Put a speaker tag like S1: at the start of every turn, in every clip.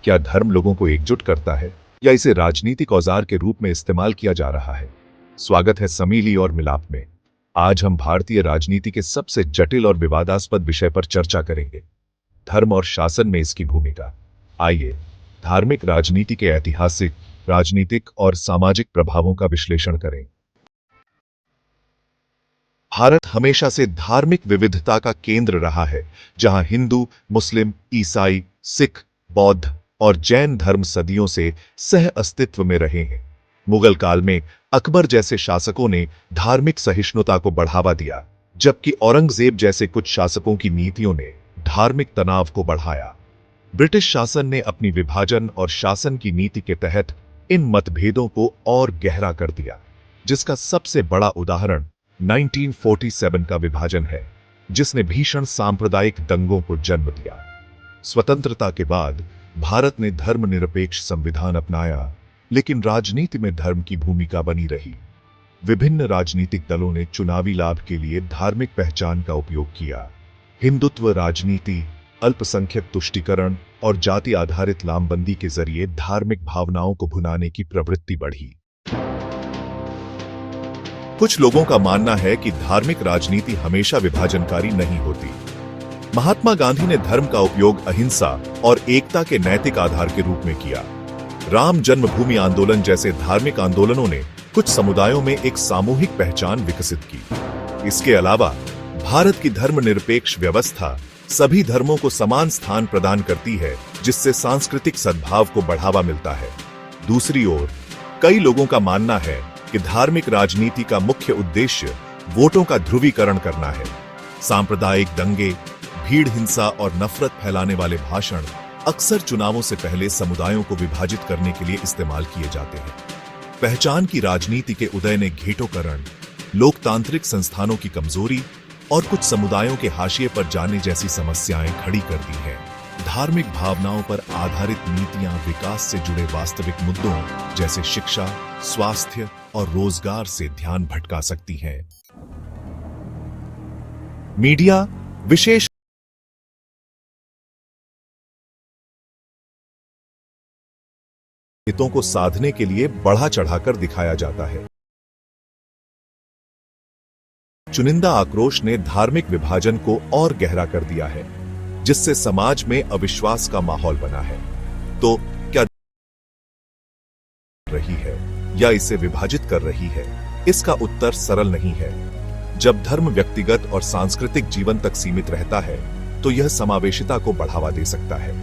S1: क्या धर्म लोगों को एकजुट करता है या इसे राजनीतिक औजार के रूप में इस्तेमाल किया जा रहा है? स्वागत है समीली और मिलाप में। आज हम भारतीय राजनीति के सबसे जटिल और विवादास्पद विषय पर चर्चा करेंगे, धर्म और शासन में इसकी भूमिका। आइए धार्मिक राजनीति के ऐतिहासिक, राजनीतिक और सामाजिक प्रभावों का विश्लेषण करें। भारत हमेशा से धार्मिक विविधता का केंद्र रहा है, जहां हिंदू, मुस्लिम, ईसाई, सिख, बौद्ध और जैन धर्म सदियों से सह अस्तित्व में रहे हैं। मुगल काल में अकबर जैसे शासकों ने धार्मिक सहिष्णुता को बढ़ावा दिया, जबकि औरंगजेब जैसे कुछ शासकों की नीतियों ने धार्मिक तनाव को बढ़ाया। ब्रिटिश शासन ने अपनी विभाजन और शासन की नीति के तहत इन मतभेदों को और गहरा कर दिया, जिसका सबसे बड़ा उदाहरण 1947 का विभाजन है, जिसने भीषण सांप्रदायिक दंगों को जन्म दिया। स्वतंत्रता के बाद भारत ने धर्मनिरपेक्ष संविधान अपनाया, लेकिन राजनीति में धर्म की भूमिका बनी रही। विभिन्न राजनीतिक दलों ने चुनावी लाभ के लिए धार्मिक पहचान का उपयोग किया। हिंदुत्व राजनीति, अल्पसंख्यक तुष्टीकरण और जाति आधारित लामबंदी के जरिए धार्मिक भावनाओं को भुनाने की प्रवृत्ति बढ़ी। कुछ लोगों का मानना है कि धार्मिक राजनीति हमेशा विभाजनकारी नहीं होती। महात्मा गांधी ने धर्म का उपयोग अहिंसा और एकता के नैतिक आधार के रूप में किया। राम जन्मभूमि आंदोलन जैसे धार्मिक आंदोलनों ने कुछ समुदायों में एक सामूहिक पहचान विकसित की। इसके अलावा भारत की धर्मनिरपेक्ष व्यवस्था सभी धर्मों को समान स्थान प्रदान करती है, जिससे सांस्कृतिक सद्भाव को बढ़ावा मिलता है। दूसरी ओर, कई लोगों का मानना है कि धार्मिक राजनीति का मुख्य उद्देश्य वोटों का ध्रुवीकरण करना है। सांप्रदायिक दंगे, भीड़ हिंसा और नफरत फैलाने वाले भाषण अक्सर चुनावों से पहले समुदायों को विभाजित करने के लिए इस्तेमाल किए जाते हैं। पहचान की राजनीति के उदय ने घेटोकरण, लोकतांत्रिक संस्थानों की कमजोरी और कुछ समुदायों के हाशिए पर जाने जैसी समस्याएं खड़ी कर दी हैं। धार्मिक भावनाओं पर आधारित नीतियां विकास से जुड़े वास्तविक मुद्दों जैसे शिक्षा, स्वास्थ्य और रोजगार से ध्यान भटका सकती हैं। मीडिया विशेष हितों को साधने के लिए बढ़ा चढ़ाकर दिखाया जाता है। चुनिंदा आक्रोश ने धार्मिक विभाजन को और गहरा कर दिया है, जिससे समाज में अविश्वास का माहौल बना है। तो क्या रही है या इसे विभाजित कर रही है? इसका उत्तर सरल नहीं है। जब धर्म व्यक्तिगत और सांस्कृतिक जीवन तक सीमित रहता है, तो यह समावेशिता को बढ़ावा दे सकता है।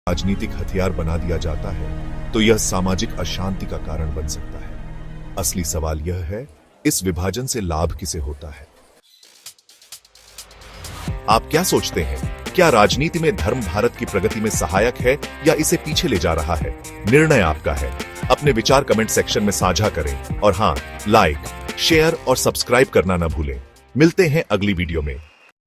S1: राजनीतिक हथियार बना दिया जाता है, तो यह सामाजिक अशांति का कारण बन सकता है। असली सवाल यह है, इस विभाजन से लाभ किसे होता है? आप क्या सोचते हैं? क्या राजनीति में धर्म भारत की प्रगति में सहायक है या इसे पीछे ले जा रहा है? निर्णय आपका है। अपने विचार कमेंट सेक्शन में साझा करें और हां, लाइक, शेयर और सब्सक्राइब करना न भूलें। मिलते हैं अगली वीडियो में।